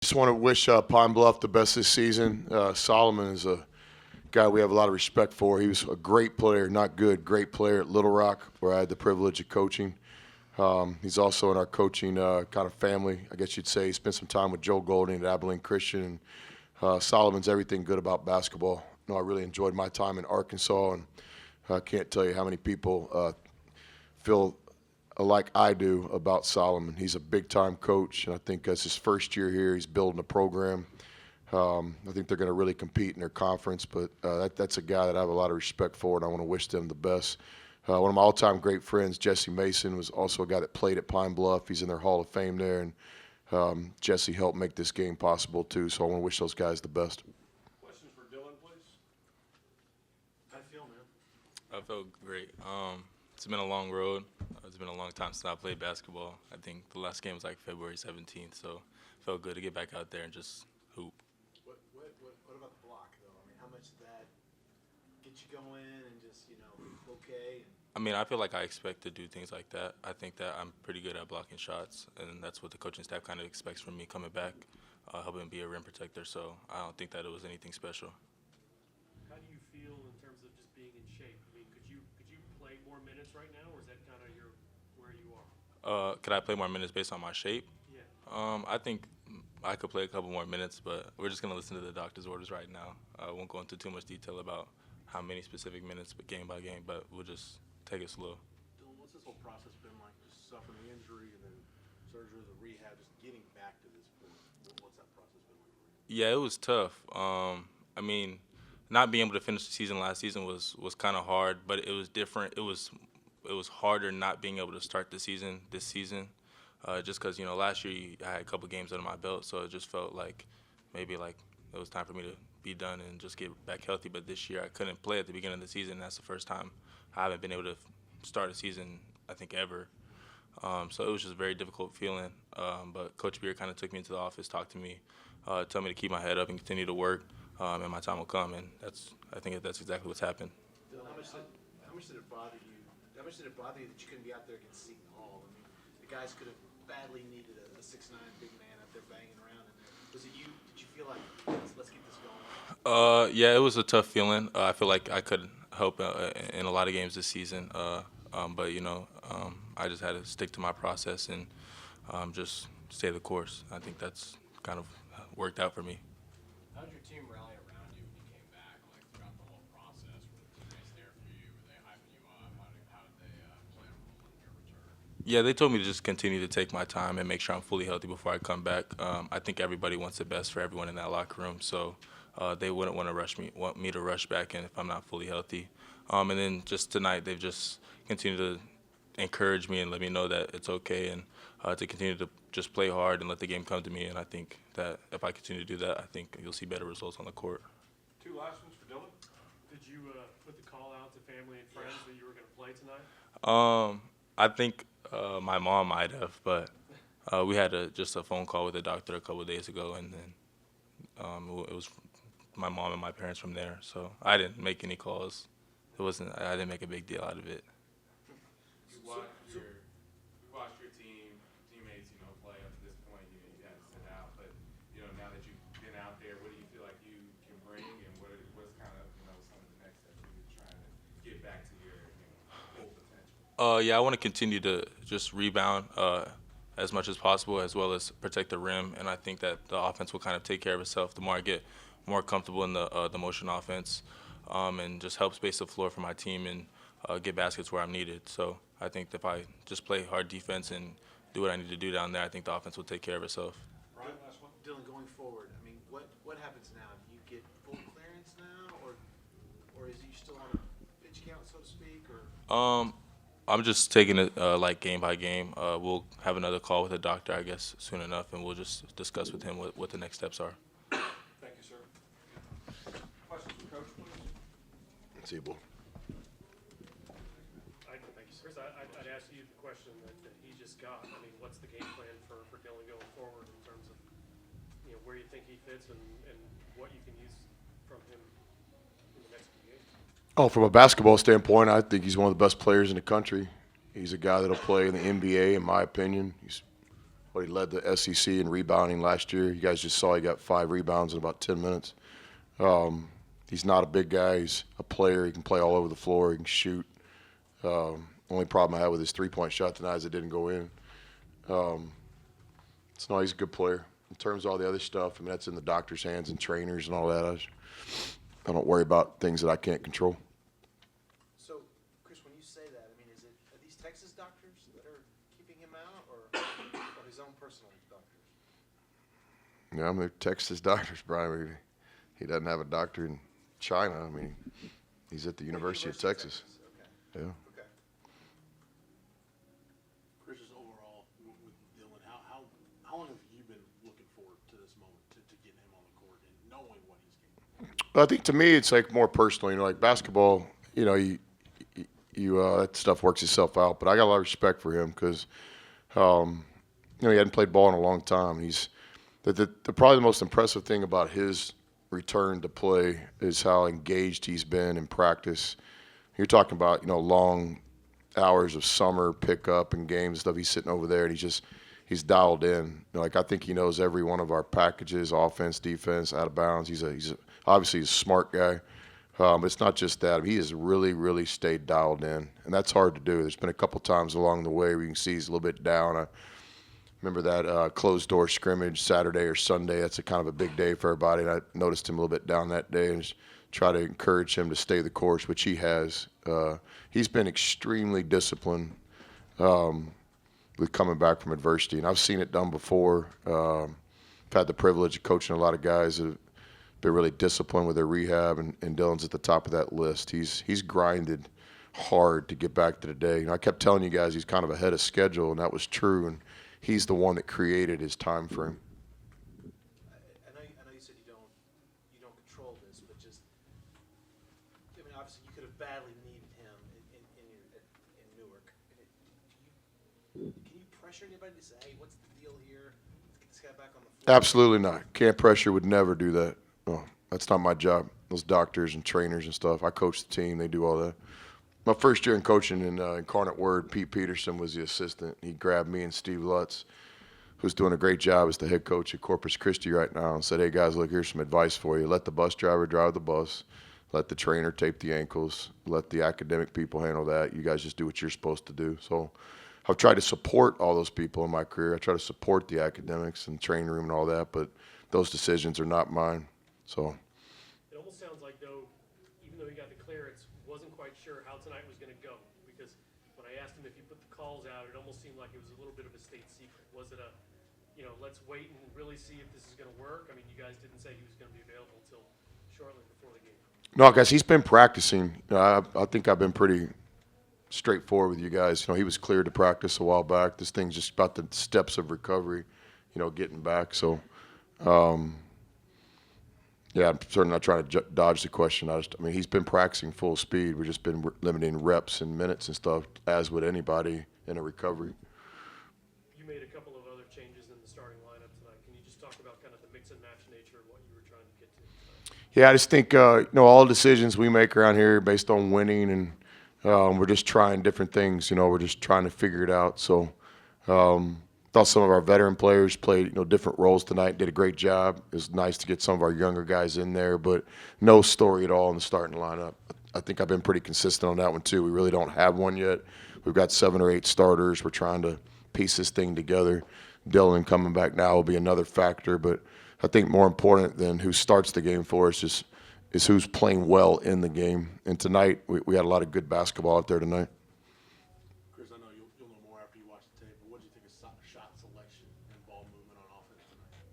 Just want to wish Pine Bluff the best this season. Solomon is a guy we have a lot of respect for. He was a great player, not good, great player at Little Rock, where I had the privilege of coaching. He's also in our coaching kind of family, I guess you'd say. He spent some time with Joe Golding at Abilene Christian. And, Solomon's everything good about basketball. I really enjoyed my time in Arkansas, and I can't tell you how many people feel like I do about Solomon. He's a big-time coach, and I think that's his first year here. He's building a program. I think they're going to really compete in their conference, but that's a guy that I have a lot of respect for, and I want to wish them the best. One of my all-time great friends, Jesse Mason, was also a guy that played at Pine Bluff. He's in their Hall of Fame there, and Jesse helped make this game possible too, so I want to wish those guys the best. Questions for Dylan, please? How'd it feel, man? I felt great. It's been a long road. It's been a long time since I played basketball. I think the last game was like February 17th, so it felt good to get back out there and just hoop. What about the block, though? I mean, how much did that get you going and just, okay? I mean, I feel like I expect to do things like that. I think that I'm pretty good at blocking shots, and that's what the coaching staff kind of expects from me coming back, helping be a rim protector. So I don't think that it was anything special. How do you feel in terms of just being in shape? I mean, could you play more minutes right now, or is that kind of where you are? Could I play more minutes based on my shape? Yeah. I think I could play a couple more minutes, but we're just going to listen to the doctor's orders right now. I won't go into too much detail about how many specific minutes, but game by game, but we'll just take it slow. Dylan, what's this whole process been like? Just suffering the injury and then surgery, the rehab, just getting back to this point. What's that process been like for you? Yeah, it was tough. I mean, not being able to finish the season last season was kind of hard, but it was different. It was harder not being able to start the season this season, just because last year I had a couple games under my belt, so it just felt like maybe like it was time for me to be done and just get back healthy. But this year I couldn't play at the beginning of the season. That's the first time I haven't been able to start a season, I think, ever. So it was just a very difficult feeling. But Coach Beer kind of took me into the office, talked to me, told me to keep my head up and continue to work, and my time will come. And I think that's exactly what's happened. Dylan, how much did it bother you? How much did it bother you that you couldn't be out there against Seton Hall? I mean, the guys could have badly needed a 6'9" big man out there banging around in there. Was it you? Did you feel like let's get this going? Yeah, it was a tough feeling. I feel like I could help in a lot of games this season, but I just had to stick to my process and just stay the course. I think that's kind of worked out for me. How did your team rally around you when you came back, like throughout the whole process? Were the teammates there for you? Were they hyping you up? How did they play a role in your return? Yeah, they told me to just continue to take my time and make sure I'm fully healthy before I come back. I think everybody wants the best for everyone in that locker room, so they wouldn't want me to rush back in if I'm not fully healthy. And then just tonight, they've just continued to encourage me and let me know that it's okay and to continue to just play hard and let the game come to me. And I think that if I continue to do that, I think you'll see better results on the court. Two last ones for Dylan. Did you put the call out to family and friends that you were going to play tonight? I think my mom might have, but we had just a phone call with the doctor a couple of days ago, and then it was my mom and my parents from there. So I didn't make any calls. I didn't make a big deal out of it. You watched your teammates, play up to this point. You had to sit out, but now that you've been out there, what do you feel like you can bring, and what's kind of some of the next steps for you to try to get back to your full potential? Yeah, I want to continue to just rebound as much as possible, as well as protect the rim. And I think that the offense will kind of take care of itself the more I get more comfortable in the motion offense, and just help space the floor for my team and get baskets where I'm needed. So I think if I just play hard defense and do what I need to do down there, I think the offense will take care of itself. Brian, last one. Dylan, going forward, I mean, what happens now? Do you get full clearance now, or is you still on a pitch count, so to speak, or? I'm just taking it like game by game. We'll have another call with the doctor, I guess, soon enough, and we'll just discuss with him what the next steps are. Thank you, sir. Questions for Coach, please? See you, boy. Thank you, sir. Chris, I'd ask you the question that he just got. I mean, what's the game plan for Dylan going forward in terms of where you think he fits and what you can use from him in the next few games? Oh, from a basketball standpoint, I think he's one of the best players in the country. He's a guy that'll play in the NBA, in my opinion. He's But he led the SEC in rebounding last year. You guys just saw he got 5 rebounds in about 10 minutes. He's not a big guy. He's a player. He can play all over the floor. He can shoot. Only problem I had with his three-point shot tonight is it didn't go in. So no, he's a good player. In terms of all the other stuff, I mean, that's in the doctor's hands and trainers and all that. I don't worry about things that I can't control. So, Chris, when you say that, I mean, are these Texas doctors that are keeping him out, or his own personal doctors? Yeah, I'm the Texas doctors, Brian. He doesn't have a doctor in China. I mean, he's at the University of Texas. Okay. Yeah. Okay. Chris, just overall with Dylan, how long have you been looking forward to this moment, to getting him on the court and knowing what he's capable Well, I think to me it's like more personal. You know, like basketball. You know, you that stuff works itself out. But I got a lot of respect for him because, you know, he hadn't played ball in a long time. He's probably the most impressive thing about his return to play is how engaged he's been in practice. You're talking about, you know, long hours of summer pickup and games and stuff. He's sitting over there and he's dialed in. You know, like I think he knows every one of our packages, offense, defense, out of bounds. He's obviously a smart guy. But it's not just that. He has really, really stayed dialed in, and that's hard to do. There's been a couple times along the way where you can see he's a little bit down. I remember that closed-door scrimmage Saturday or Sunday. That's a kind of a big day for everybody, and I noticed him a little bit down that day and just try to encourage him to stay the course, which he has. He's been extremely disciplined with coming back from adversity, and I've seen it done before. I've had the privilege of coaching a lot of guys that have been really disciplined with their rehab, and Dylan's at the top of that list. He's grinded hard to get back to the day. You know, I kept telling you guys he's kind of ahead of schedule, and that was true, and he's the one that created his time frame. I know you said you don't control this, but just, I mean, obviously you could have badly needed him in Newark. Can you pressure anybody to say, hey, what's the deal here? Let's get this guy back on the floor. Absolutely not. Camp pressure would never do that. No, that's not my job. Those doctors and trainers and stuff. I coach the team. They do all that. My first year in coaching in Incarnate Word, Pete Peterson was the assistant. He grabbed me and Steve Lutz, who's doing a great job as the head coach at Corpus Christi right now, and said, hey, guys, look, here's some advice for you. Let the bus driver drive the bus. Let the trainer tape the ankles. Let the academic people handle that. You guys just do what you're supposed to do. So I've tried to support all those people in my career. I try to support the academics and training room and all that, but those decisions are not mine. So it almost sounds like, though, even though he got the clearance, wasn't quite sure how tonight was going to go. Because when I asked him if he put the calls out, it almost seemed like it was a little bit of a state secret. Was it let's wait and really see if this is going to work? I mean, you guys didn't say he was going to be available until shortly before the game. no, guys, he's been practicing. You know, I think I've been pretty straightforward with you guys. You know, he was cleared to practice a while back. This thing's just about the steps of recovery, you know, getting back. So, yeah, I'm certainly not trying to dodge the question. I mean, he's been practicing full speed. We've just been limiting reps and minutes and stuff, as would anybody in a recovery. You made a couple of other changes in the starting lineup tonight. Can you just talk about kind of the mix and match nature of what you were trying to get to tonight? Yeah, I just think, you know, all decisions we make around here are based on winning, and we're just trying different things. You know, we're just trying to figure it out. So, thought some of our veteran players played, you know, different roles tonight, did a great job. It was nice to get some of our younger guys in there, but no story at all in the starting lineup. I think I've been pretty consistent on that one too. We really don't have one yet. We've got 7 or 8 starters. We're trying to piece this thing together. Dylan coming back now will be another factor, but I think more important than who starts the game for us is who's playing well in the game. And tonight, we had a lot of good basketball out there tonight. Chris, I know you'll know more after you watch the tape, but what do you think of shot selection and ball movement on offense tonight?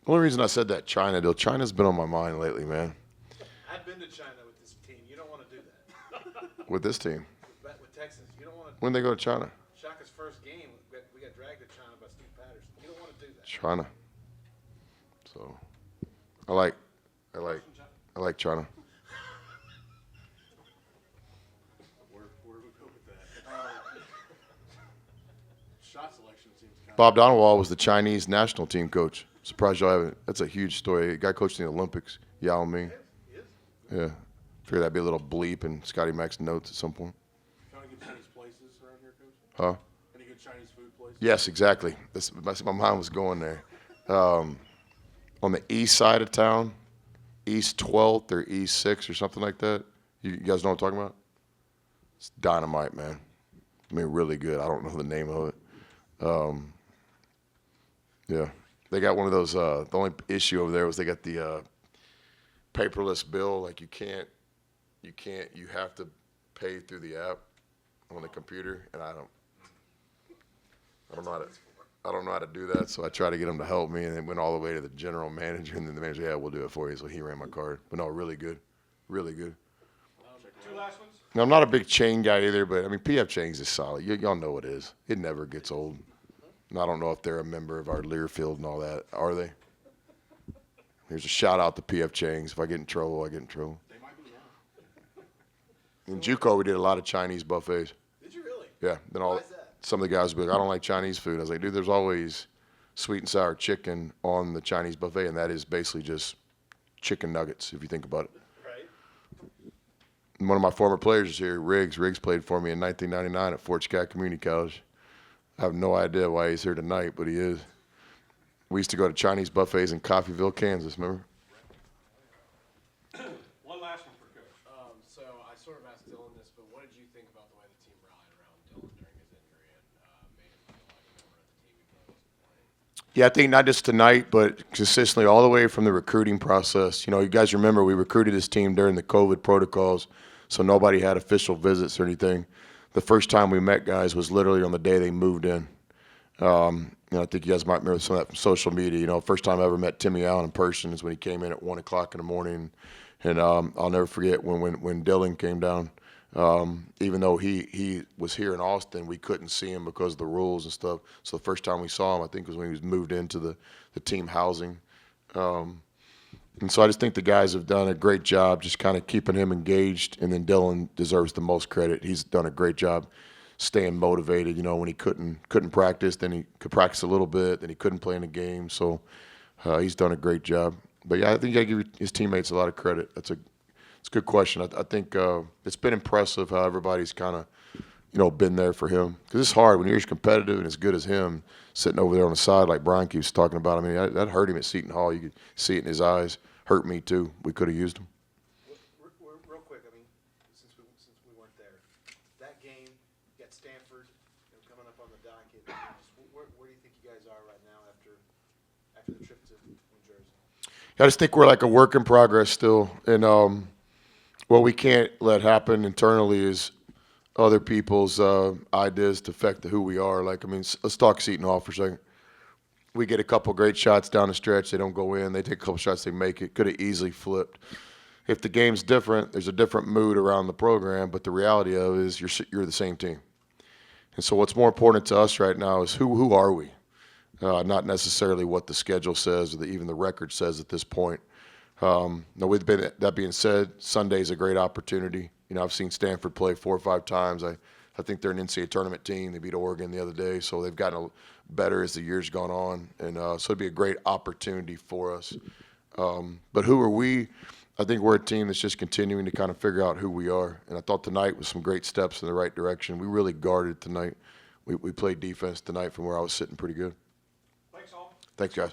The only reason I said that, China's been on my mind lately, man, I've been to China with this team. You don't want to do that. with this team. With Texas, you don't want to. When they go to China? Shaka's first game, we got dragged to China by Steve Patterson. You don't want to do that. China. So, I like China. Where do we go with that? Shot selection seems kind Bob Donewall was the Chinese national team coach. Surprised y'all haven't. That's a huge story. A guy coached in the Olympics, Yao Ming. He is. Yeah. Figured that'd be a little bleep in Scotty Mac's notes at some point. Trying to get Chinese places around here, Coach? Huh? Any good Chinese food places? Yes, exactly. My mind was going there. On the east side of town, East 12th or East 6th or something like that. You guys know what I'm talking about? It's dynamite, man. I mean, really good. I don't know the name of it. Yeah. They got one of those, the only issue over there was they got the paperless bill. Like you have to pay through the app on the computer, and I don't know how to do that, so I tried to get him to help me, and it went all the way to the general manager, and then the manager, yeah, we'll do it for you. So he ran my card. But no, really good. Really good. Two last ones. Now, I'm not a big chain guy either, but I mean, PF Chains is solid. Y'all know it is. It never gets old. And I don't know if they're a member of our Learfield and all that. Are they? Here's a shout out to PF Chains. If I get in trouble, I get in trouble. They might be now. In JUCO, we did a lot of Chinese buffets. Did you really? Yeah. Then Why is that? some of the guys would be like, I don't like Chinese food. I was like, dude, there's always sweet and sour chicken on the Chinese buffet, and that is basically just chicken nuggets, if you think about it. Right. And one of my former players is here, Riggs. Riggs played for me in 1999 at Fort Scott Community College. I have no idea why he's here tonight, but he is. We used to go to Chinese buffets in Coffeyville, Kansas, remember? One last one for Coach. So I sort of asked Dylan this, but what did you think about the way the team rallied around Dylan during his injury and made him feel like a member of the team even though he wasn't playing? Yeah, I think not just tonight, but consistently all the way from the recruiting process. You know, you guys remember we recruited this team during the COVID protocols, so nobody had official visits or anything. The first time we met guys was literally on the day they moved in. You know, I think you guys might remember some of that from social media. You know, first time I ever met Timmy Allen in person is when he came in at 1 o'clock in the morning. And I'll never forget when Dylan came down. Even though he was here in Austin, we couldn't see him because of the rules and stuff. So the first time we saw him, I think, was when he was moved into the team housing. And so I just think the guys have done a great job just kind of keeping him engaged. And then Dylan deserves the most credit. He's done a great job staying motivated. You know, when he couldn't practice, then he could practice a little bit, then he couldn't play in the game. So he's done a great job. But yeah, I think I give his teammates a lot of credit. It's a good question. I think it's been impressive how everybody's kind of, you know, been there for him. Because it's hard when you're as competitive and as good as him, sitting over there on the side like Brian keeps talking about. I mean, that hurt him at Seton Hall. You could see it in his eyes. Hurt me too. We could have used him. Real quick, I mean, since we weren't there, that game, you got Stanford, you know, coming up on the docket. Where do you think you guys are right now after the trip to New Jersey? I just think we're like a work in progress still. And what we can't let happen internally is other people's ideas to affect who we are. Like, I mean, let's talk Seton Hall for a second. We get a couple great shots down the stretch. They don't go in. They take a couple shots. They make it. Could have easily flipped. If the game's different, there's a different mood around the program. But the reality of it is you're the same team. And so what's more important to us right now is who are we? Not necessarily what the schedule says or even the record says at this point. Now, that being said, Sunday's a great opportunity. You know, I've seen Stanford play 4 or 5 times. I think they're an NCAA tournament team. They beat Oregon the other day, so they've gotten better as the year's gone on. And so it'd be a great opportunity for us. But who are we? I think we're a team that's just continuing to kind of figure out who we are. And I thought tonight was some great steps in the right direction. We really guarded tonight. We played defense tonight from where I was sitting pretty good. Thanks all. Thanks, guys.